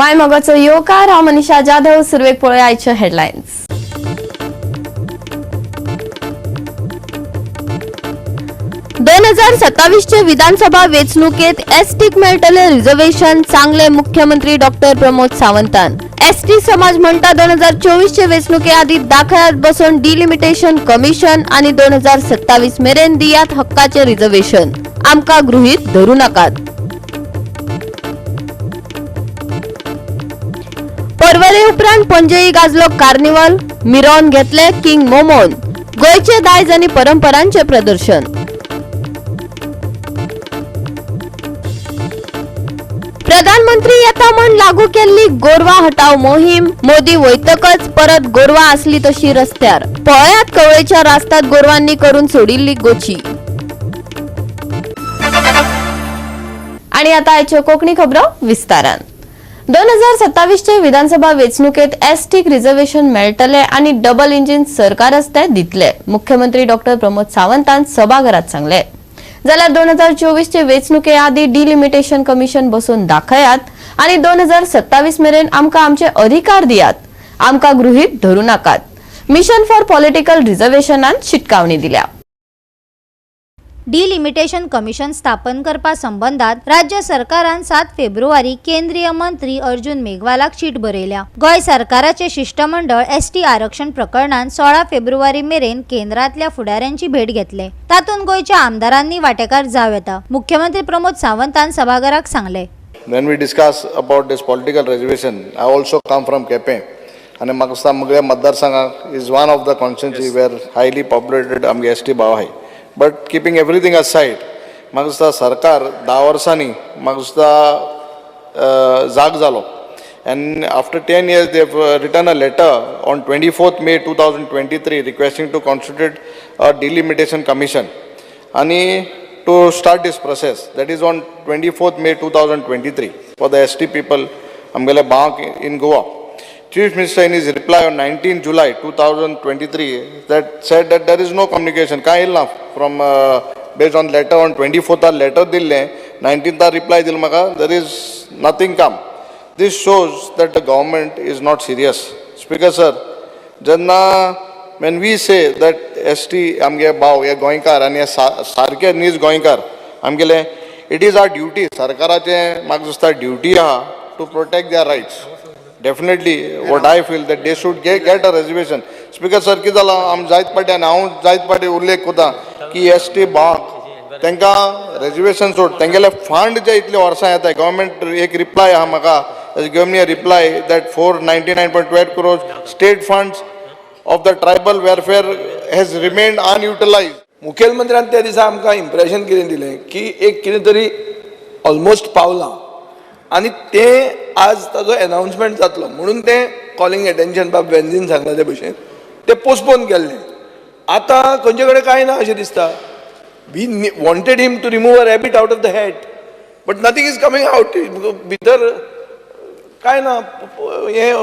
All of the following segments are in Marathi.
माय मगचो योकार हांव मनीषा जाधव. सुरवेक पळय आयच्यो हेडलायन्स. दोन 2027 विधानसभा वेंचणुकेत एसटीक मेळटले रिझर्वेशन, सांगले मुख्यमंत्री डॉक्टर प्रमोद सावंतान. एसटी समाज म्हणटा 2024 वेंचणुके आदी दाखल्यात बसून डिलिमिटेशन कमिशन आणि 2027 मेरेन दियात हक्काचे रिझर्वेशन. आमका गृहीत धरू नाकात. परवरे उपरांत पणजेई गाजलो कार्निवल. मिरवून घेतले किंग मोमोन. गोयचे दायज आणि परंपरांचे प्रदर्शन. प्रधानमंत्री येता म्हण लागू केल्ली गोरवा हटाव मोहीम. मोदी वयतकच परत गोरवा असली तशी रस्त्यार. पळयात कवळेच्या रास्त्यात गोरवांनी करून सोडिल्ली गोची. आणि आता आयच्यो कोंकणी खबरो विस्तारान. 2027 चे विधानसभा वेंचणुकेत एसटीक रिझर्वेशन मेळटले आणि डबल इंजिन सरकारच ते दितले. मुख्यमंत्री डॉक्टर प्रमोद सावंतान सभाघरात सांगले. जाल्यार 2024 चे वेंचणुके आदी डिलिमिटेशन कमिशन बसून दाखयात आणि 2027 मेरेन आमकां आमचे अधिकार दियात. आमकां गृहीत धरू नाकात. मिशन फॉर पॉलिटिकल रिझर्वेशनान शिटकावणी दिल्या. डिलिमिटेशन कमिशन स्थापन करपा संबंधात राज्य सरकारान 7 फेब्रुवारी केंद्रीय मंत्री अर्जुन मेघवालाक चीट बरयल्या. गोय सरकाराचे शिष्टमंडळ एसटी आरक्षण प्रकरणात 16 फेब्रुवारी मेरेन केंद्रातल्या फुडाऱ्यांची भेट घेतले. तातून गोयच्या आमदारांनी वांटेकार जाव येता. मुख्यमंत्री प्रमोद सावंतान सभाघराक सांगले. When we discuss about this political reservation, I also come from Kepe, and म्हाका मुगल्या मतदारसंघाक is one of the constituency where highly populated आमगे ST भाव आहे. But keeping everything aside, म्हाका दिसता सरकार 10 वर्सांनी म्हाका दिसता जाग जालो. And after 10 years, they have written a letter on 24th May 2023 requesting to constitute a delimitation commission and to start this process. That is on 24th May 2023 for the ST people Amgale Bank in Goa. Chief Minister in his reply on 19 July 2023 that said that there is no communication. Kai illa from based on letter on 24th letter dille 19th reply dil maka there is nothing come. This shows that the government is not serious. Speaker sir, janna when we say that ST amge bav ya goinkar and sarke nis goinkar amgele it is our duty. Sarkarache mak justa duty ha to protect their rights. Definitely what I feel that they should get a reservation. Speaker sir ki zala am जायत पाटे आणि हांव जायत पाटे उल्लेख कोता की एसटी बांक तांकां रिजर्वेशन सोड तांगेले फंड जे इतले वर्सां येता गव्हर्मेंट एक रिप्लाय आहा म्हाका give me a reply that 499.12 crores state funds of the tribal welfare has remained unutilised. मुखेलमंत्र्यान त्या दिसा आमकां इम्प्रेशन कितें दिलें की एक कितें तरी ऑलमोस्ट पावलां आणि ते आज ताजो अनाउन्समेंट जातलो म्हणून ते कॉलिंग अटेन्शन बाब वेन्झीन सांगला ते भशेन ते पोस्टपोन केल्ले. आतां खंयचे कडेन कांय ना अशें दिसता. We wanted him to remove a rabbit out of the head but nothing is coming out. भितर कांय ना हे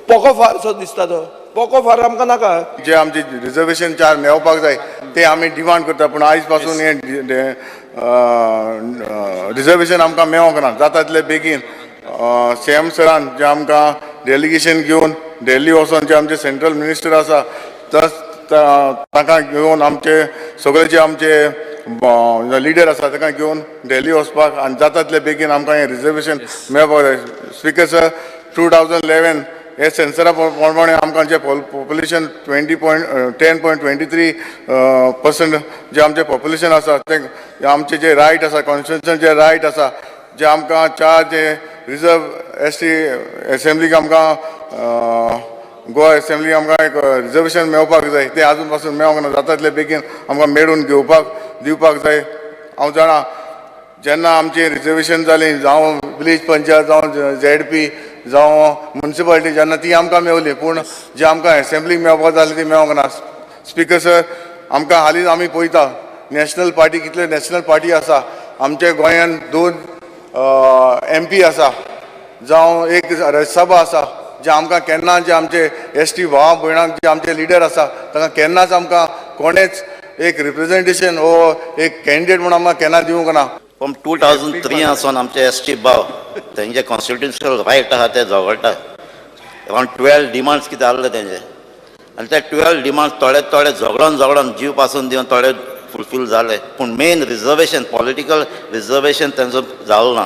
पोको फार सो दिसता. तो पोको फार आमकां नाका. जे आमचे रिजर्वेशन चार मेळपाक जाय ते आमी डिमांड करता पूण आयज पासून हे रिजर्वेशन आमकां मेळोंक ना. जाता तितले बेगीन सीएम सरान जे आमकां डेलिगेशन घेवन दिल्ली वचोन जे आमचे सेंट्रल मिनिस्टर आसा ताका घेवन आमचे सगळे जे आमचे लिडर आसा ताका घेवन दिल्ली वचपाक आनी जाता तितले बेगीन आमकां हे रिजर्वेशन मेळपाक जाय. स्पीकर सर 2011 हे सेन्सरा प्रमाणे आमकां जे पॉप्युलेशन 10.23% जे आमचे पॉप्युलेशन आसा ते आमचे जे रायट आसा कॉन्स्टिट्युशन जे रायट आसा जे आमकां चार जे रिजर्व एसटी असेंब्लीक आमकां गोवा असेंब्लीक आमकां एक रिजर्वेशन मेळपाक जाय ते आजून पासून मेळोंक ना. जाता तितले बेगीन आमकां मेळून दिवपाक जाय. हांव जाणा जेन्ना आमची रिजर्वेशन जाली जावं विलेज पंचायत जावं ZP जावं म्युनिसिपालिटी जेन्ना ती आमकां मेवली पूण जे आमकां असेंब्लीक मेळपाक जाली ती मेळोंक ना. स्पीकर सर आमकां हालींच आमी पळयता नॅशनल पार्टी कितले नॅशनल पार्टी आसा. आमच्या गोंयांत 2 MP आसा जावं एक राज्यसभा आसा जे आमकां केन्ना जे आमचे ST भाव भयणांक जे आमचे लिडर आसा तांकां केन्नाच आमकां कोणेच एक रिप्रेझेंटेशन वो एक कॅन्डिडेट म्हणून आमकां केन्ना दिवंक ना. From 2003 आसून आमचे ST भाव तेंचे कॉन्स्टिट्युशनल रायट आहा ते झगडटा. अरावंड 12 डिमांड्स कितें आहले तेंचे, आनी ते 12 डिमांड्स थोडे झगडोन जीव पासून दिवन थोडे फुलफील जाले, पूण मेन रिजर्वेशन, पॉलिटिकल रिजर्वेशन तेंचो जालो ना.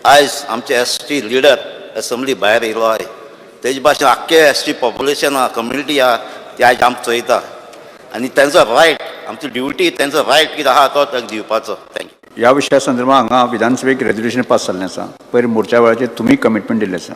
आयज आमचे एसटी लिडर असेंब्ली भायर येयलो आय, तेजे भाशेन आख्खे एसटी पॉप्युलेशन आहा, कम्युनिटी आहा, ती आयज आमकां चोयता. आनी तेंचो रायट, आमची ड्युटी, तेंचो रायट कितें आहा तो ताका दिवपाचो. थँक्यू. ह्या विशया संदर्भात हांगा विधानसभेक रेजोल्युशन पास जाल्लें आसा. पयर मोर्चा वेळाचेर तुमी कमिटमेंट दिल्लें आसा.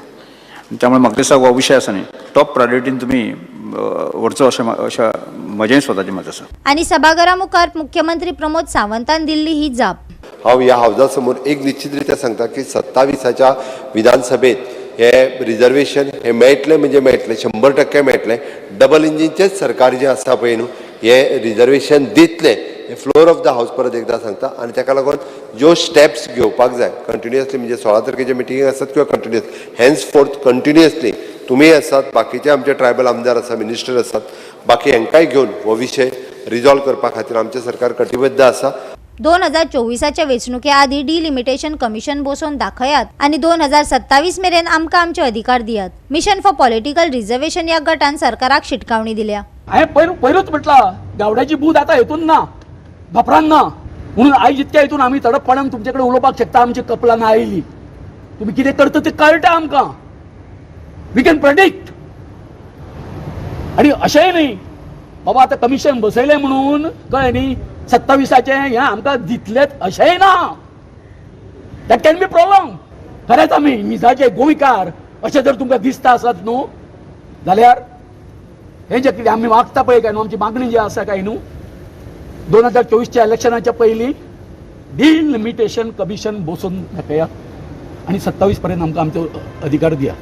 त्यामुळे म्हाका दिसता हो विशय आसा न्ही, टॉप प्रायोरिटीन तुमी व्हरचो अशें म्हजें स्वताचें मत आसा. आणि सभागृहा मुखार मुख्यमंत्री प्रमोद सावंतान दिल्ली ही जाप. हांव ह्या हावजा समोर एक निश्चित रित्या सांगता की 27च्या विधानसभेत हे रिजर्वेशन हे मेळटलें म्हणजे मेळटलें, 100% मेळटलें. डबल इंजिनचेच सरकार जें आसा पळय न्हू, हे रिजर्वेशन दितलें, हे फ्लोर ऑफ द हाऊस परत एकदा सांगता. आनी ताका लागून ज्यो स्टेप्स घेवपाक जाय कंटिन्युअसली, म्हणजे 16 तारखेचे मिटींग आसत किंवा कंटिन्युअस, हेन्स फोर्थ कंटिन्युअसली तुमी आसात, बाकीचे आमचे ट्रायबल आमदार आसा, मिनिस्टर आसात, बाकी हेंकाय घेवन हो विशय रिजॉल्व करपा खातीर आमचें सरकार कटिबद्ध आसा. 2024च्या वेंचणुके आधी डिलिमिटेशन कमिशन बसोवन दाखयात आणि 2027 मेरेन आमकां आमचे अधिकार दियात. मिशन फॉर पॉलिटिकल रिझर्वेशन या गटान सरकाराक शिटकावणी दिल्या. हांवें पयरूच म्हटलां गावड्याची बूद आतां हेतून ना, भपरान ना, म्हणून आयज इतक्या हितून आमी तडपपणान तुमचे कडेन उलोवपाक शकता. आमची कपलां ना आयली, तुमी कितें करता तें कळटा आमकां, वी कॅन प्रेडिक्ट. आनी अशेंय न्ही बाबा आतां कमिशन बसयलें म्हणून कळ्ळें न्ही 27चे हें आमकां दितलेच अशेंय ना. That can be problem. खरेंच आमी मिजाचे गोंयकार अशें जर तुमकां दिसता आसत न्हू, जाल्यार हें जें कितें आमी मागता पळय काय न्हू, आमची मागणी जी आसा काय न्हू, 2024च्या इलेक्शनाच्या पयलीं डिलिमिटेशन कमिशन बसोवन दाखया आनी 27 पर्यंत आमकां आमचो अधिकार दिया.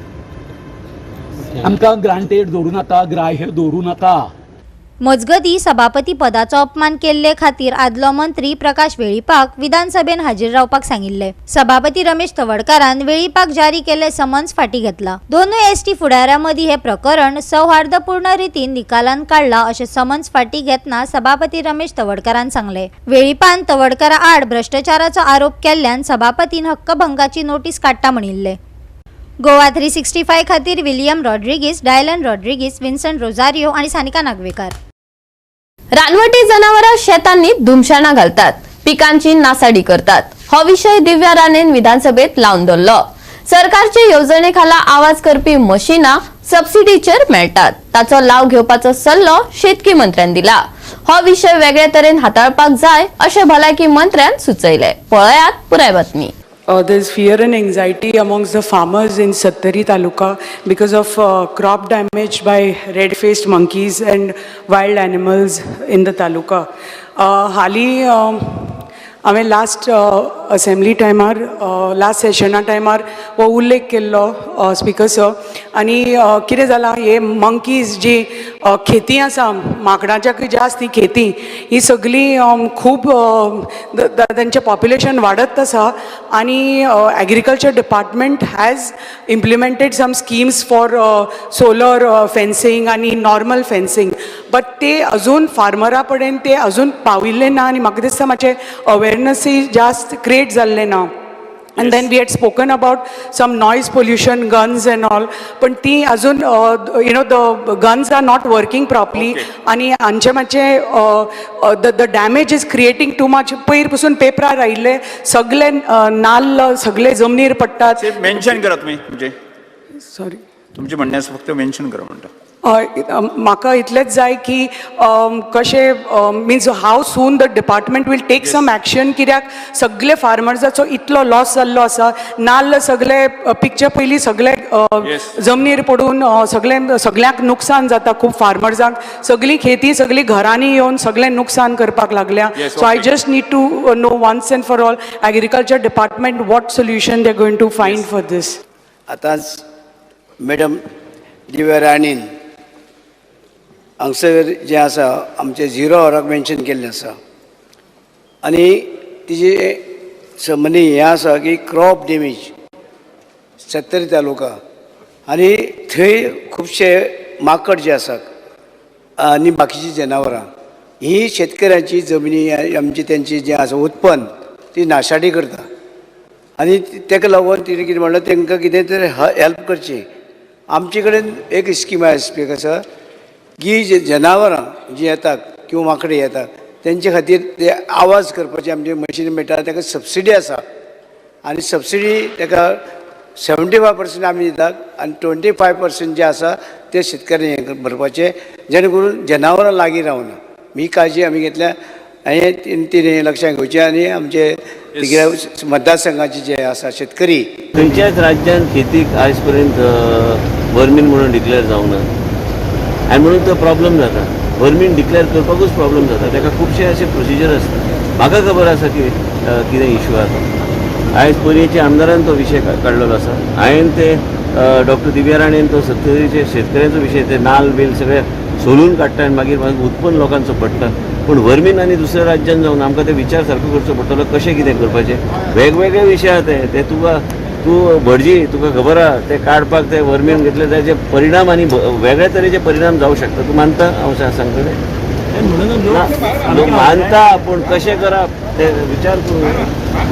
आमकां ग्रांटेड दवरूं नाका, ग्राह्य दवरूं नाका. मजगती सभापती पदाचो अपमान केल्ले खातीर आदलो मंत्री प्रकाश वेळीपाक विधानसभेन हाजीर रावपाक सांगिल्ले. सभापती रमेश तवडकारान वेळीपाक जारी केल्ले समन्स फाटी घेतला. दोनूय एसटी फुडाऱ्यां मदीं हे प्रकरण सौहार्दपूर्ण रितीन निकालान काडला अशें समन्स फाटी घेतना सभापती रमेश तवडकारान सांगले. वेळीपान तवडकारा आड भ्रष्टाचाराचो आरोप केल्ल्यान सभापतीन हक्कभंगाची नोटीस काडटा म्हणिल्ले. गोवा 365 खातीर William Rodrigues, Dylan Rodrigues, Vincent Rosario आणि सानिका नागवेकर. रानवटी जनावरां शेतांनी धुमशाणा घालतात, पिकांची नासाडी करतात. हो विषय दिव्या राणेन विधानसभेत लावन धरलो. सरकारचे येवजणेखाला आवाज करपी मशिनां सबसिडीचेर मेळटात, ताचो लाव घेवपाचो सल्लो शेतकी मंत्र्यान दिला. हो विषय वेगळे तरेन हाताळपाक जाय अशें भलायकी मंत्र्यान सुचयले. पळयात पुराय बातमी. There's fear and anxiety amongst the farmers in Sattari Taluka because of crop damage by red-faced monkeys and wild animals in the taluka. Hali हांवें लास्ट असेंब्ली टायमार लास्ट सेशना टायमार हो उल्लेख केल्लो स्पिकर्सो. आनी कितें जालां, हे मंकीज जी खेती आसा, माकडांच्या जास्त ही खेती, ही सगळी खूब तांचें पॉप्युलेशन वाडत आसा. आनी agriculture department has implemented some schemes for solar fencing आनी नॉर्मल फेन्सिंग, बट ते अजून फार्मरा पर्यंत ते अजून पाविल्ले ना. आनी म्हाका दिसता मातशें अवेरनसय जास्त क्रिएट जाल्ले ना. And then we had spoken about some noise pollution, guns and all, पण ती अजून the guns are not working properly. आणि आमचे मातशे the damage is creating too much. पयर पसून पेपरार आयिल्ले सगळे नाल्ल सगळे जमनीर पडटात. मेन्शन करा तुमी तुमचे, सॉरी तुमचे म्हणणे फक्त मेन्शन करा म्हणटा. म्हाका इतलेंच जाय की कशें means how soon the department will take some action. कित्याक सगळे फार्मर्साचो इतलो लॉस जाल्लो आसा. नाल्ल सगळे पिकचे पयलीं सगळे जमनीर पडून सगळ्यांक नुकसान जाता. खूब फार्मर्सांक सगळी खेती सगळी घरांनी येवन सगळें नुकसान करपाक लागल्या. So I just need to know once and for all agriculture department what solution they going to find for this. आतांच मॅडम दिव्या राणीन हांगसर जें आसा आमचे 0 हॉराक मेन्शन केल्लें आसा. आनी तिजे संबंदी हें आसा की क्रॉप डॅमेज सत्तरी तालुका आनी थंय खुबशे माकड जे आसात आनी बाकीची जनावरां ही शेतकऱ्यांची जमनी आमची तेंची जें आसा उत्पन्न ती नाशाडी करता. आनी ताका लागून तिणें कितें म्हणलें तांकां कितें तरी हेल्प करची. आमचे कडेन एक स्कीम आसा आसा की जे जनावरां जीं येतात किंवा माकडी येतात तेंचे खातीर ते आवाज करपाचें आमचें मशीन मेळटा, ताका सबसिडी आसा आनी सबसिडी ताका 75% आमी दितात आनी 25% जे आसा ते शेतकऱ्यांक भरपाचे, जेणे करून जनावरां लागीं रावना. ही काळजी आमी घेतल्या आनी तिणें लक्षांत घेवचें. आनी आमचे तिगे मतदारसंघाचे जे आसा शेतकरी खंयच्याच राज्यात शेतीक आयज पर्यंत वर्मीन म्हणून डिक्लेअर जावंक ना आनी म्हणून तो प्रॉब्लेम जाता. वर्मीन डिक्लेअर करपाकूच प्रॉब्लेम जाता, ताका खुबशे अशे प्रोसिजर आसता. म्हाका खबर आसा की कितें इश्यू आसा. आयज पयलींच्या आमदारान तो विशय काडलेलो आसा. हांवें ते डॉक्टर दिव्या राणेन तो सत्तरीचे शेतकऱ्यांचो विशय ते नाल बील सगळे सोलून काडटा आनी मागीर उत्पन्न लोकांचो पडटा. पूण वर्मीन आनी दुसऱ्या राज्यान जावन आमकां ते विचार सारको करचो पडटलो कशें कितें करपाचें. वेगवेगळे विशय आसा ते तूं भटजी तुका खबर आहा ते काडपाक ते वर्मीन घेतले ताचे परिणाम आनी वेगळ्या तरेचे परिणाम जावं शकता. तूं मानता हांव सांगतलें लोक मानता पूण कशें करप ते विचार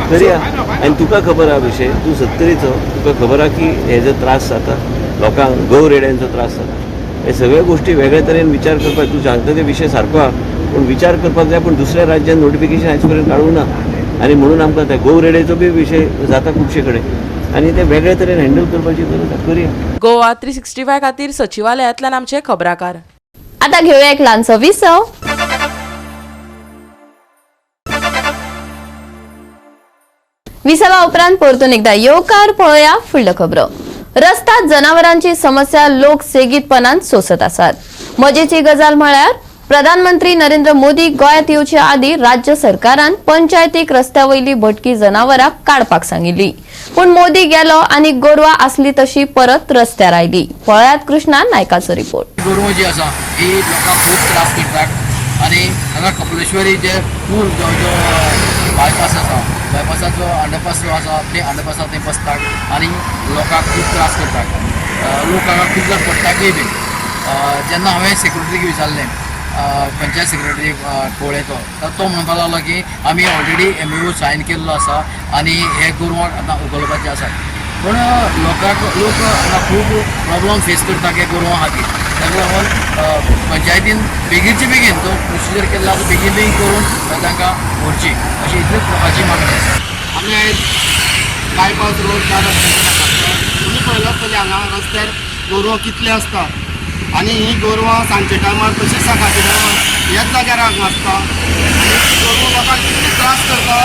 करया. आनी तुका खबर आहा विशय तूं सत्तरीचो तुका खबर आहा की हे जो त्रास जाता लोकांक गौ रेड्यांचो त्रास जाता. हे सगळे गोष्टी वेगळ्या तरेन विचार करपाक तूं सांगता ते विशय सारको आहा पूण विचार करपाक जाय. पूण दुसऱ्या राज्यान नोटिफिकेशन आयज पर्यंत काडूंक ना आनी म्हणून आमकां त्या गौ रेड्याचो बी विशय जाता खुबशे कडेन आनी ते वेगळ्या तरेन हँडल करपाची गरज आसा. करया. गोवा 365 खातीर सचिवालयांतल्यान आमचे खबराकार. आता घेऊया एक ल्हानसो विसव. विसवा उपरांत परतून एकदा येवकार पळोवया फुडल्यो खबरो. रस्त्यात जनावरांची समस्या लोक सेगीतपणान सोसत आसात. मजेची गजाल म्हळ्यार प्रधानमंत्री नरेंद्र मोदी गोंयांत येवचे आदीं राज्य सरकारान पंचायतीक रस्त्या वयली भटकी जनावरां काडपाक सांगिल्ली. पूण मोदी गेलो आनी गोरवां आसली तशी परत रस्त्यार आयली. पळयात कृष्णा नायकाचो रिपोर्ट. गोरवां जी आसा ही लोकांक खूब त्रास करतात आनी हांगा कपलेश्वरी जे पूल जो बायपास आसा बायपासाचो अंडरपास जो आसा ते अंडरपासार ते बसतात आनी लोकांक खूब त्रास करतात. लोक हांगा खूब जाण पडटाकय बीन. जेन्ना हांवें सेक्रेटरीक विचारलें पंचायत सेक्रेटरी कोळेचो तर तो म्हणपाक लागलो की आमी ऑलरेडी MOU सायन केल्लो आसा आनी हे गोरवांक आतां उखलपाचे आसात. पूण लोक हांगा खूब प्रॉब्लम फेस करता हे गोरवां खातीर. ताका लागून पंचायतीन बेगीनचे बेगीन तो प्रोसिजर केल्लो आसा बेगीन बेगीन करून तांकां व्हरची अशी इतलीच लोकांची मागणी आसा. आमी आयज बायपास रोड तुमी पळयलो आसतलें हांगा रस्त्यार गोरवां कितले आसता आनी ही गोरवां सांजचे टायमार तशीच सकाळच्या टायमार ह्याच जाग्यार हांगा आसता आनी गोरवां लोकांक कितले त्रास करता.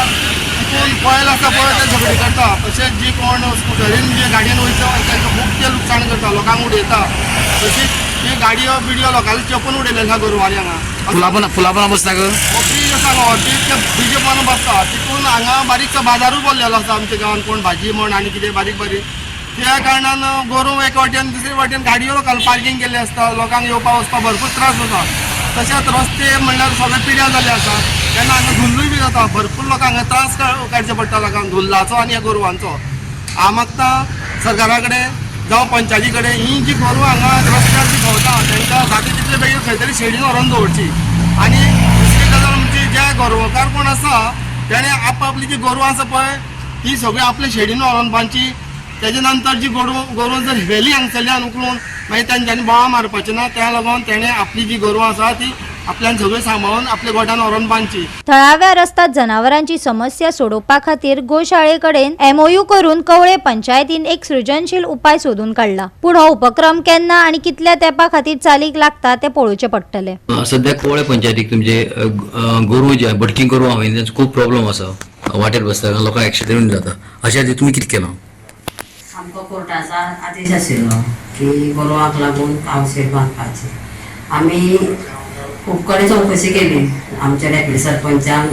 तितून पळयला आसता पळय ते झगडी करता. तशेंच जी कोण स्कुटरीन जे गाडयेन वयता तांकां खूब ते लुकसाण करता, लोकांक उडयता. तशीच ती गाडयो बिडयो लोकांनी चेपून उडयले आसा गोरवांनी हांगा. फुलापणां बसता फ्रीज आसा व्हरची ते फ्रीज पोवन बसता. तितून हांगा बारीकसो बाजारूय बोल्लेलो आसा आमच्या गांवांत कोण भाजी म्हण आनी कितें बारीक बारीक. त्या कारणान गोरवां एक वाटेन दुसरे वाटेन गाडयो लोकांनी पार्किंग केल्ले आसता. लोकांक येवपाक वचपाक भरपूर त्रास जाता. तशेंच रस्ते म्हणल्यार सगळे पिड्या जाल्ले आसा तेन्ना हांगा धुल्लूय बी जाता. भरपूर लोकांक हांगा त्रास काडचे पडटा लोकांक धुल्लाचो आनी ह्या गोरवांचो. हांव मागता सरकारा कडेन जावं पंचायती कडेन ही जी गोरवां हांगा रस्त्यार जी भोंवता तांकां जाता तितले बेगीन खंय तरी शेडीन व्हरोन दवरची. आनी दुसरी गजाल म्हणजे जे गोरवांकार कोण आसा तेणें आपली जी गोरवां आसा पळय ती सगळी आपल्या शेडीन व्हरोन बांदची. तेजे नंतर जी गोरवां जर व्हेली हांगसरल्यान उखलून मागीर तांच्यांनी बोळां मारपाचें ना. त्या लागून तेणें आपली जी गोरवां आसा ती आपल्यान सगळें सांबाळून आपल्या गोठान व्हरोन बांदची. थळाव्या रस्त्यात जनावरांची समस्या सोडोवपा खातीर गोशाळे कडेन MOU करून कवळे पंचायतीन एक सृजनशील उपाय सोदून काडला. पूण हो उपक्रम केन्ना आनी कितल्या तेंपा खातीर चालीक लागता ते पळोवचें पडटलें. सध्या कवळे पंचायतीक तुमचे गोरवां जे भटकी गोरवां हांवें तांचो खूब प्रॉब्लेम आसा. वाटेर बसता लोकांक एक्सिडेंट जाता. अशें खातीर तुमी कितें केलां? आमकां कोर्टाचो आदेश आशिल्लो की गोरवांक लागून कावशेर बांदपाची. आमी खूब कडेन चवकशी केली. आमच्या डेप्युटी सरपंचान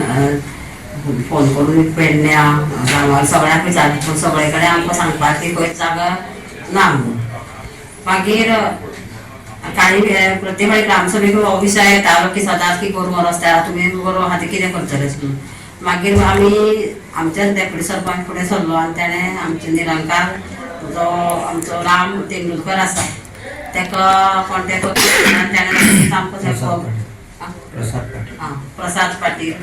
फोन करून पेडण्या गांवांत सगळ्यांक विचारली पूण सगळे कडेन आमकां सांगपाक की खंयच जागा ना म्हणून. मागीर काणी प्रत्येक फावटी ग्रामसभेक हो विशय येतालो की सदांच की गोरवां रस्त्यार तुमी गोरवां खातीर कितें करतले म्हणून. मागीर आमी आमच्या डेप्युटी सरपंच फुडें सरलो आनी तेणें आमचे निरंकार जो आमचो राम तेंडुलकर आसा ताका कॉन्टेक्ट करून तेणें आमकां प्रसाद पाटील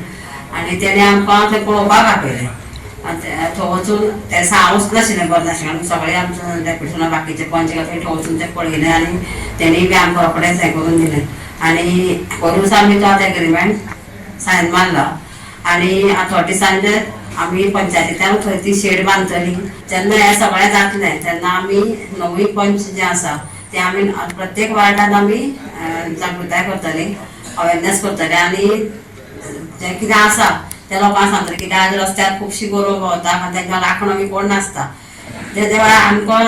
आनी तेणें आमकां तें पळोवपाक आपयलें. थंय वचून ते हांवूच नाशिल्लें बरें नाशिल्लें सगळे आमचे डेप्युटेशनां बाकीचे पंच थंय वचून ते पळयलें आनी तेणी बी आमकां रोखडेंच हें करून दिलें आनी पयरूच आमी तो आतां एग्रीमेंट सायन मारला आनी अथॉरिटीसांनी आमी पंचायतींतल्यान थंय ती शेड बांदतली जेन्ना हें सगळें जातलें तेन्ना आमी नवी पंच जे आसा ते आमी प्रत्येक वार्डान आमी जागृताय करतली अवेरनेस करतले आनी जें कितें आसा त्या लोकांक सांगतले कित्याक आज रस्त्यार खुबशीं गोरवां भोंवता तांकां राखण बी कोण नासता जे वेळार आमकां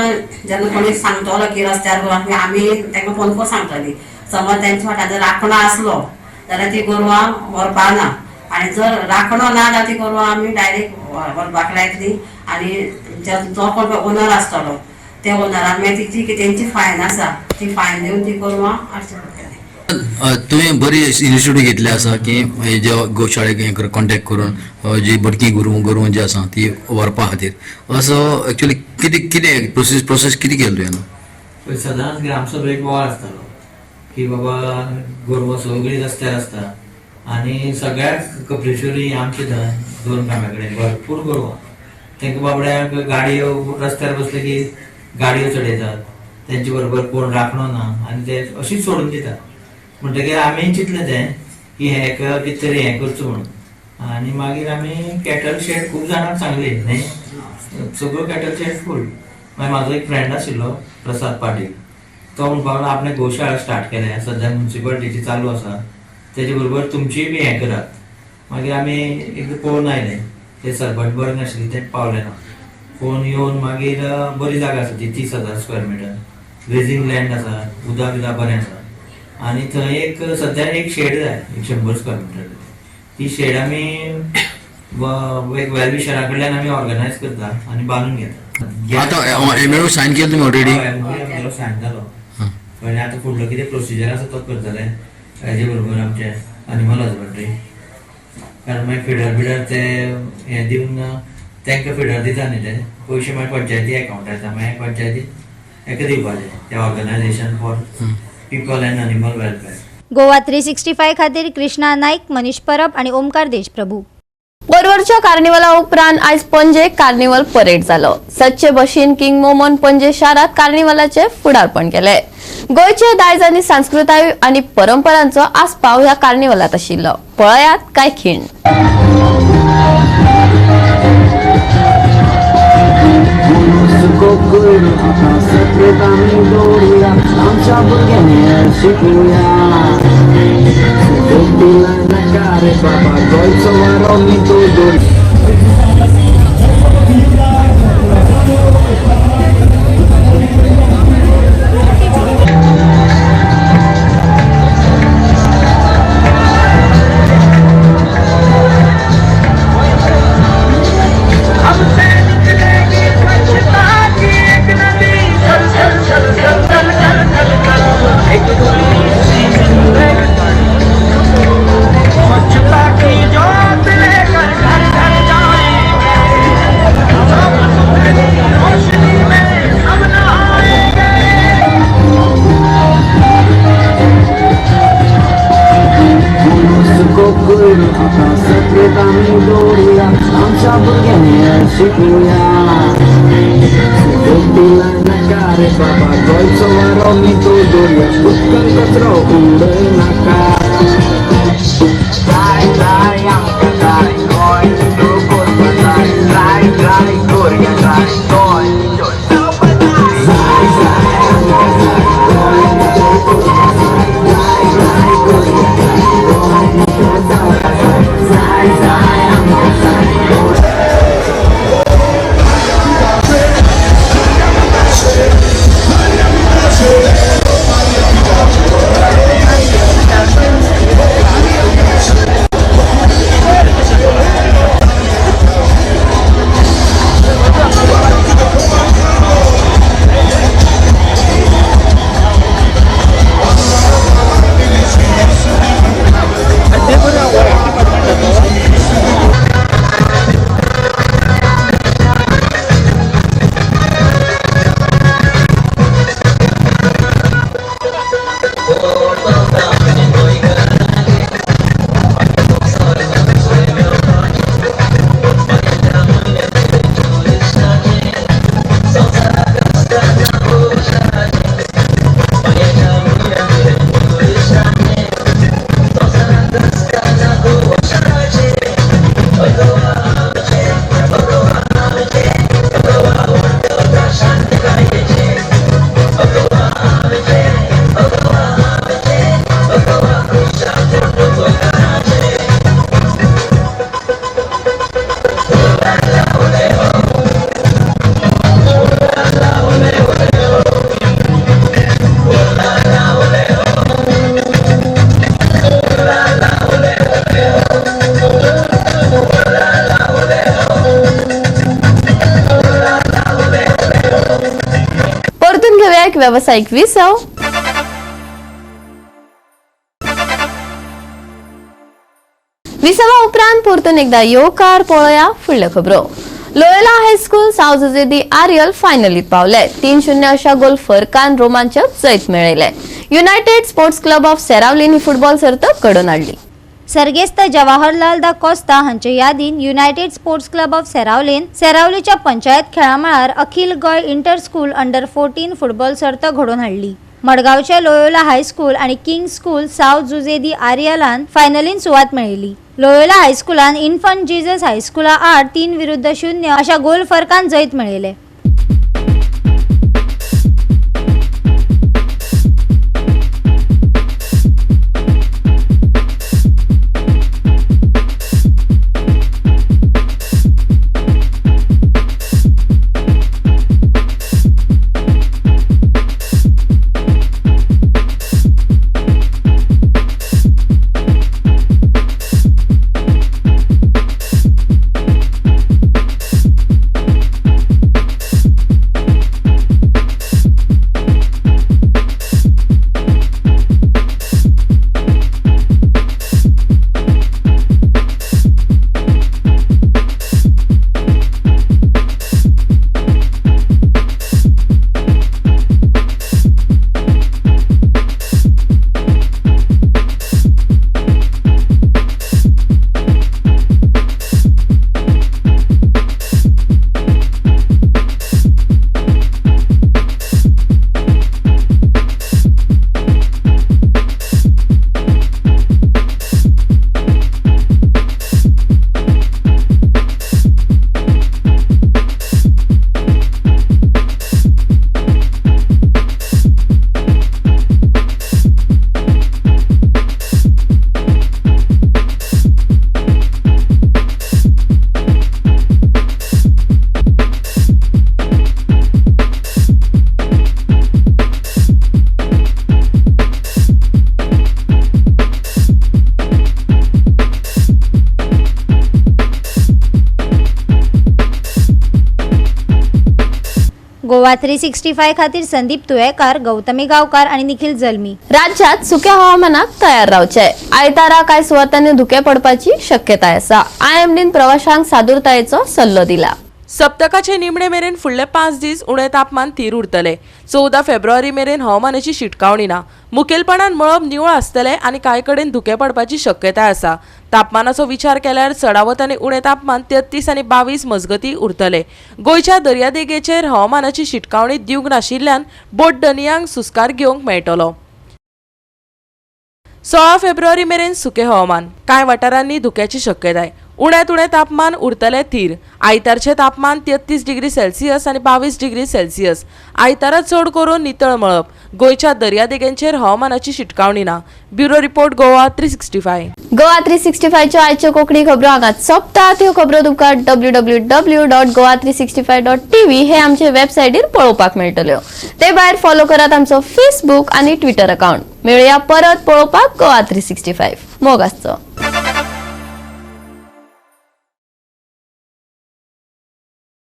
जेन्ना कोणी सांगतलो की रस्त्यार गोरवां आमी तांकां फोन करून सांगतली समज तेंच्या फाटां जर राखणो आसलो जाल्यार ती गोरवां व्हरपा ना आनी जर राखणो ना जाल्यार ती गोरवां आमी डायरेक्ट व्हरपाक लायतली आनी जो कोण ओनर आसतलो त्या ओनरान मागीर ती तेंची फायन आसा ती फायन दिवन ती गोरवां हाडची पडटली. तुम्ही बरी इनिशिएटिव्ह घेतली आसा की जे गोशाळेक कॉन्टॅक्ट करून जी भटकी गोरवां जी आसा ती व्हरपा खातीर असो एक्चुअली कितें प्रोसेस कितें केली तुवें? सदांच ग्रामसभेक बोवाळ आसतालो की बाबा गोरवां सगळीं रस्त्यार आसता आनी सगळ्याक कपलेश्वरी आमचे थंय दोन काम्या कडेन भरपूर गोरवां तांकां बाबड्यांक गाडयो रस्त्यार बसले की गाडयो चडयतात तेंचे बरोबर कोण राखणो ना आनी ते अशीच सोडून दितात म्हणटकीर आमी चिंतलें तें की हें कितें तरी हें करचो म्हणून आनी मागीर आमी कॅटल शेड खूब जाणांक सांगली न्ही सगळो कॅटल शेड फूल मागीर म्हाजो एक फ्रेंड आशिल्लो प्रसाद पाटील तो म्हणपाक लागलो आपणे गोशाळा स्टार्ट केल्या सद्या म्युन्सिपालिटीची चालू आसा तेजे बरोबर तुमचीय बी हें करात मागीर आमी एकदां पळोवन आयले ते सरपंच बरें नाशिल्ले ते पावले ना पळोवन येवन मागीर बरी जागा आसा ती 30,000 स्क्वेअर मिटर ग्रेजींग लँड आसा उदक बिदक बरें आसा आनी थंय एक सद्या एक शेड जाय 100 स्क्वेअर मिटर ती शेड आमी एक वेलविशरा कडल्यान आमी ऑर्गनायज करता आनी बांदून घेता. आतां एमओयू सायन केलो तुमी ऑलरेडी? सायन जालो पण आतां फुडलो कितें प्रोसिजर आसा तो करतले हेजे बरोबर आमचे एनिमल हजबंड्री कारण मागीर फिडर बिडर ते हें दिवन तांकां फिडर दिता न्ही ते पयशे मागीर पंचायती अकावंट येता मागीर पंचायती हेका दिवपाचे ते organisation for people end animal welfare. Goa 365 खातीर कृष्णा नाईक, मनीष परब आणि ओमकार देशप्रभू. परवरच्या कार्निवला उपरांत आयज पणजे कार्निवल परेड जालो. सच्चे बशीन किंग मोमन पणजे शारात कार्निवलाचे फुडारपण केले. गोयचे दायज आनी संस्कृताय आनी परंपरांचो आस्पाव ह्या कार्निवलात आशिल्लो. पळयात काय खीण. एक व्यावसायिक विसव. विसवा उपरांत परतून एकदा येवकार पळोवया फुडल्यो खबरो. लोयोला हायस्कूल सावजुजेदी आर्यल फायनलीत पावले. 3-0 अशा गोल फरकान रोमांचक जैत मेळयले. युनायटेड स्पोर्ट्स क्लब ऑफ सेरावलीन ही फुटबॉल सर्त घडोवन हाडली. सर्गेस्त जवाहरलाल दा कोस्ता हांच्या यादीन युनायटेड स्पोर्ट्स क्लब ऑफ सेरावलीन सेरावलीच्या पंचायत खेळामळार अखिल गोय इंटर स्कूल अंडर 14 फुटबॉल सर्त घडोवन हाडली. मडगावच्या लोयोला हायस्कूल आणि किंग स्कूल साउथ जुजेदी आर्यलान फायनलीन सुवात मेळयली. लोयोला हायस्कूलान इन्फंट जीजस हायस्कूला आड 3-0 अशा गोल फरकान जैत मेळयले. गोवा 365 खातीर संदीप तुयेकार, गौतमी गांवकार आणि निखिल जल्मी. राज्यात सुक्या हवामानाक तयार रावचे. आयतारा कांय सुवातांनी धुके पडपाची शक्यताय आसा. IMDन प्रवाशांक सादूरतायेचो सल्लो दिला. सप्तकाचे निमणे मेरेन फुडले 5 दीस उणे तापमान थीर उरतले. 14 फेब्रुवारी मेरेन हवामानाची शिटकावणी ना. मुखेलपणान मळब निवळ आसतले आनी कांय कडेन धुके पडपाची शक्यताय आसा. तापमानाचो विचार केल्यार चडावत आनी उणे तापमान 33 आनी 22 मजगती उरतले. गोंयच्या दर्यादेगेचेर हवामानाची शिटकावणी दिवंक नाशिल्ल्यान बोट दनियांक सुस्कार घेवंक मेळटलो. 16 फेब्रुवारी मेरेन सुके हवामान. कांय वाठारांनी धुक्याची शक्यताय. उण्यांत उणें तापमान उरतले थीर. आयतारचे तापमान 33 डिग्री सेल्सियस आनी 22 डिग्री सेल्सियस. आयतारा चड करून नितळ मळब. गोंयच्या दर्यादेगांचेर हवामानाची शिटकावणी ना. Bureau report Goa 365. गोवा 365 च्यो आयच्यो कोंकणी खबरो हांगाच सोंपतात. ह्यो खबरो तुमकां www.goa365.tv हे आमचे वेबसायटीर पळोवपाक मेळटल्यो. ते भायर फॉलो करात आमचो फेसबुक आनी ट्विटर अकाउंट. मेळुया परत पळोवपाक गोवा 365. मोग आसचो.